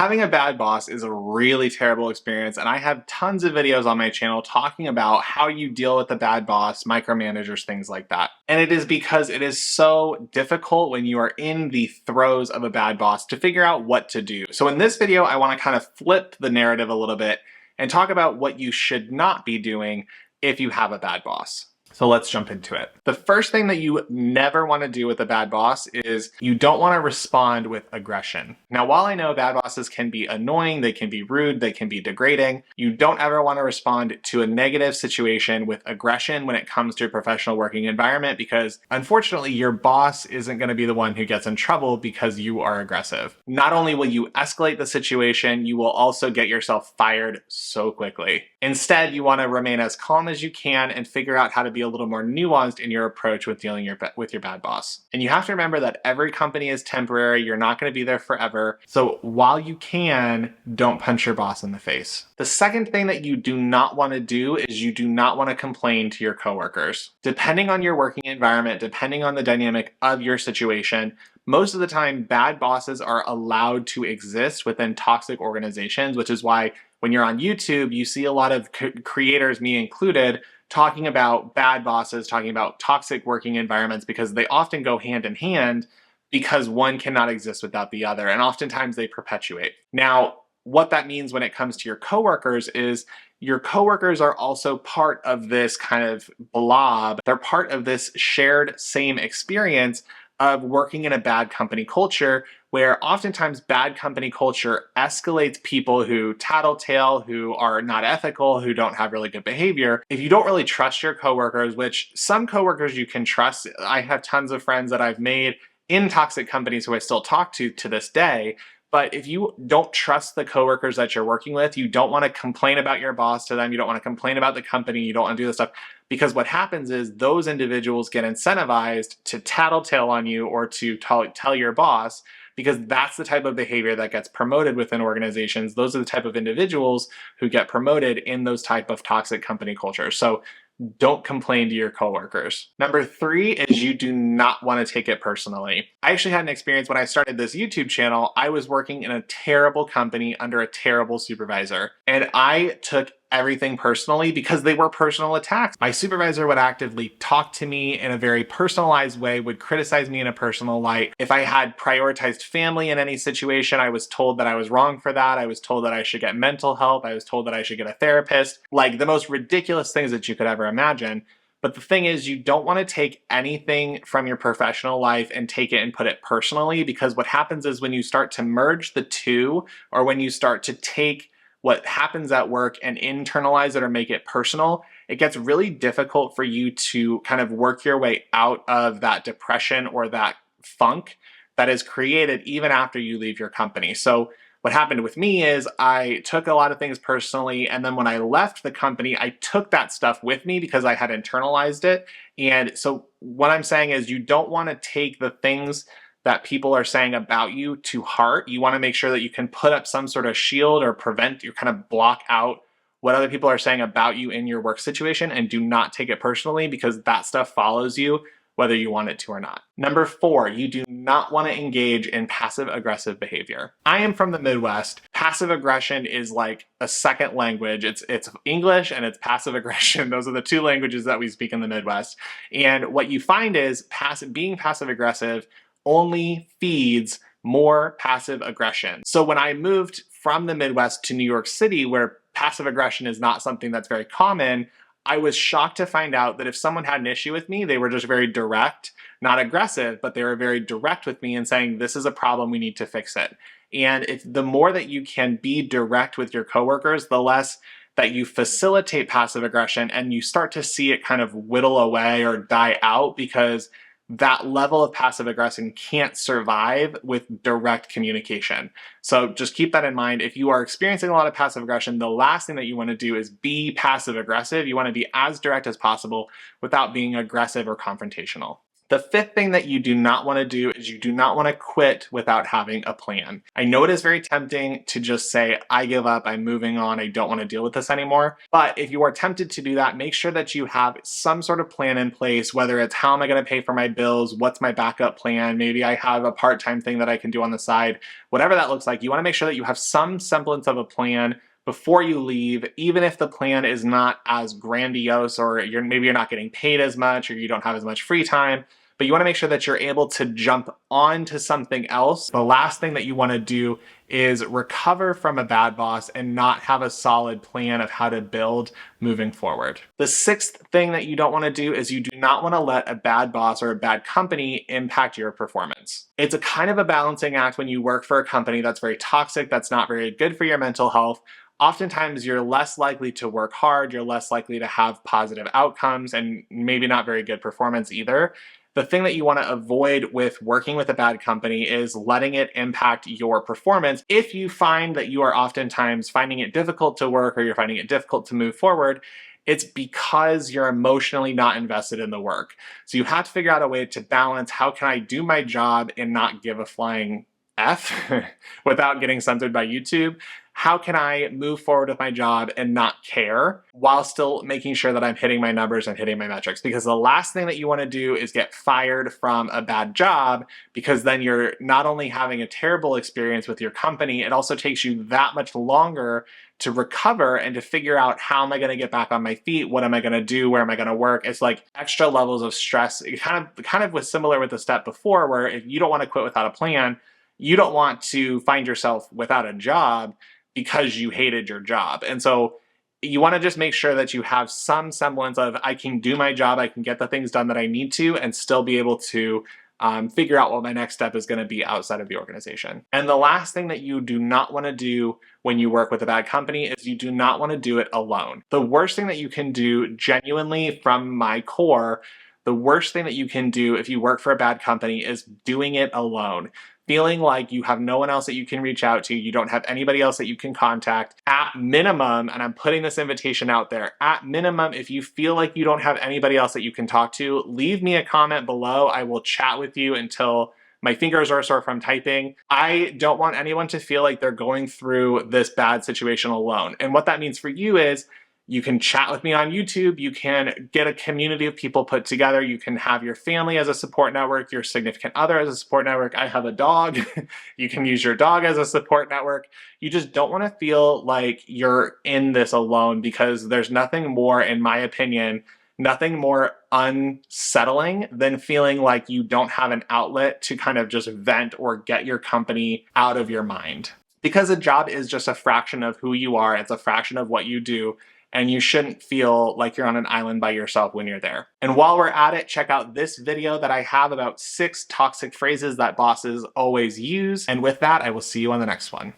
Having a bad boss is a really terrible experience, and I have tons of videos on my channel talking about how you deal with a bad boss, micromanagers, things like that. And it is because it is so difficult when you are in the throes of a bad boss to figure out what to do. So in this video, I want to kind of flip the narrative a little bit and talk about what you should not be doing if you have a bad boss. So let's jump into it. The first thing that you never want to do with a bad boss is you don't want to respond with aggression. Now, while I know bad bosses can be annoying, they can be rude, they can be degrading, you don't ever want to respond to a negative situation with aggression when it comes to your professional working environment, because unfortunately your boss isn't going to be the one who gets in trouble because you are aggressive. Not only will you escalate the situation, you will also get yourself fired so quickly. Instead, you want to remain as calm as you can and figure out how to be a little more nuanced in your approach with dealing with your bad boss. And you have to remember that every company is temporary. You're not going to be there forever. So while you can, don't punch your boss in the face. The second thing that you do not want to do is you do not want to complain to your coworkers. Depending on your working environment, depending on the dynamic of your situation, most of the time, bad bosses are allowed to exist within toxic organizations, which is why when you're on YouTube, you see a lot of creators, me included, talking about bad bosses, talking about toxic working environments, because they often go hand in hand because one cannot exist without the other. And oftentimes they perpetuate. Now, what that means when it comes to your coworkers is your coworkers are also part of this kind of blob. They're part of this shared same experience of working in a bad company culture, where oftentimes bad company culture escalates people who tattletale, who are not ethical, who don't have really good behavior. If you don't really trust your coworkers, which some coworkers you can trust, I have tons of friends that I've made in toxic companies who I still talk to this day. But if you don't trust the coworkers that you're working with, you don't want to complain about your boss to them, you don't want to complain about the company, you don't want to do this stuff, because what happens is those individuals get incentivized to tattletale on you or to tell your boss, because that's the type of behavior that gets promoted within organizations. Those are the type of individuals who get promoted in those type of toxic company cultures. So don't complain to your coworkers. Number 3 is you do not want to take it personally. I actually had an experience when I started this YouTube channel. I was working in a terrible company under a terrible supervisor, and I took everything personally because they were personal attacks. My supervisor would actively talk to me in a very personalized way, would criticize me in a personal light. If I had prioritized family in any situation, I was told that I was wrong for that. I was told that I should get mental help. I was told that I should get a therapist. Like the most ridiculous things that you could ever imagine. But the thing is, you don't want to take anything from your professional life and take it and put it personally, because what happens is when you start to merge the two, or when you start to take what happens at work and internalize it or make it personal, it gets really difficult for you to kind of work your way out of that depression or that funk that is created even after you leave your company. So what happened with me is I took a lot of things personally, and then when I left the company, I took that stuff with me because I had internalized it. And so what I'm saying is you don't want to take the things that people are saying about you to heart. You want to make sure that you can put up some sort of shield or prevent, you kind of block out what other people are saying about you in your work situation, and do not take it personally, because that stuff follows you whether you want it to or not. Number 4, you do not want to engage in passive aggressive behavior. I am from the Midwest. Passive aggression is like a second language. It's English and it's passive aggression. Those are the 2 languages that we speak in the Midwest. And what you find is being passive aggressive only feeds more passive aggression. So when I moved from the Midwest to New York City, where passive aggression is not something that's very common, I was shocked to find out that if someone had an issue with me, they were just very direct, not aggressive, but they were very direct with me and saying, this is a problem, we need to fix it. And the more that you can be direct with your coworkers, the less that you facilitate passive aggression, and you start to see it kind of whittle away or die out, because that level of passive aggression can't survive with direct communication. So just keep that in mind. If you are experiencing a lot of passive aggression, the last thing that you want to do is be passive aggressive. You want to be as direct as possible without being aggressive or confrontational. The fifth thing that you do not want to do is you do not want to quit without having a plan. I know it is very tempting to just say, I give up, I'm moving on, I don't want to deal with this anymore. But if you are tempted to do that, make sure that you have some sort of plan in place, whether it's how am I going to pay for my bills, what's my backup plan, maybe I have a part-time thing that I can do on the side, whatever that looks like. You want to make sure that you have some semblance of a plan before you leave, even if the plan is not as grandiose, or maybe you're not getting paid as much, or you don't have as much free time. But you want to make sure that you're able to jump onto something else. The last thing that you want to do is recover from a bad boss and not have a solid plan of how to build moving forward. The sixth thing that you don't want to do is you do not want to let a bad boss or a bad company impact your performance. It's a kind of a balancing act when you work for a company that's very toxic, that's not very good for your mental health. Oftentimes you're less likely to work hard, you're less likely to have positive outcomes, and maybe not very good performance either. The thing that you want to avoid with working with a bad company is letting it impact your performance. If you find that you are oftentimes finding it difficult to work, or you're finding it difficult to move forward, it's because you're emotionally not invested in the work. So you have to figure out a way to balance, how can I do my job and not give a flying F without getting censored by YouTube? How can I move forward with my job and not care while still making sure that I'm hitting my numbers and hitting my metrics? Because the last thing that you want to do is get fired from a bad job, because then you're not only having a terrible experience with your company, it also takes you that much longer to recover and to figure out, how am I going to get back on my feet? What am I going to do? Where am I going to work? It's like extra levels of stress. It kind of was similar with the step before, where if you don't want to quit without a plan, you don't want to find yourself without a job because you hated your job. And so you want to just make sure that you have some semblance of, I can do my job, I can get the things done that I need to, and still be able to figure out what my next step is going to be outside of the organization. And the last thing that you do not want to do when you work with a bad company is you do not want to do it alone. The worst thing that you can do, genuinely from my core, the worst thing that you can do if you work for a bad company is doing it alone. Feeling like you have no one else that you can reach out to, you don't have anybody else that you can contact. At minimum, and I'm putting this invitation out there, at minimum, if you feel like you don't have anybody else that you can talk to, leave me a comment below. I will chat with you until my fingers are sore from typing. I don't want anyone to feel like they're going through this bad situation alone. And what that means for you is, you can chat with me on YouTube, you can get a community of people put together, you can have your family as a support network, your significant other as a support network. I have a dog, you can use your dog as a support network. You just don't want to feel like you're in this alone, because there's nothing more, in my opinion, nothing more unsettling than feeling like you don't have an outlet to kind of just vent or get your company out of your mind. Because a job is just a fraction of who you are, it's a fraction of what you do, and you shouldn't feel like you're on an island by yourself when you're there. And while we're at it, check out this video that I have about 6 toxic phrases that bosses always use. And with that, I will see you on the next one.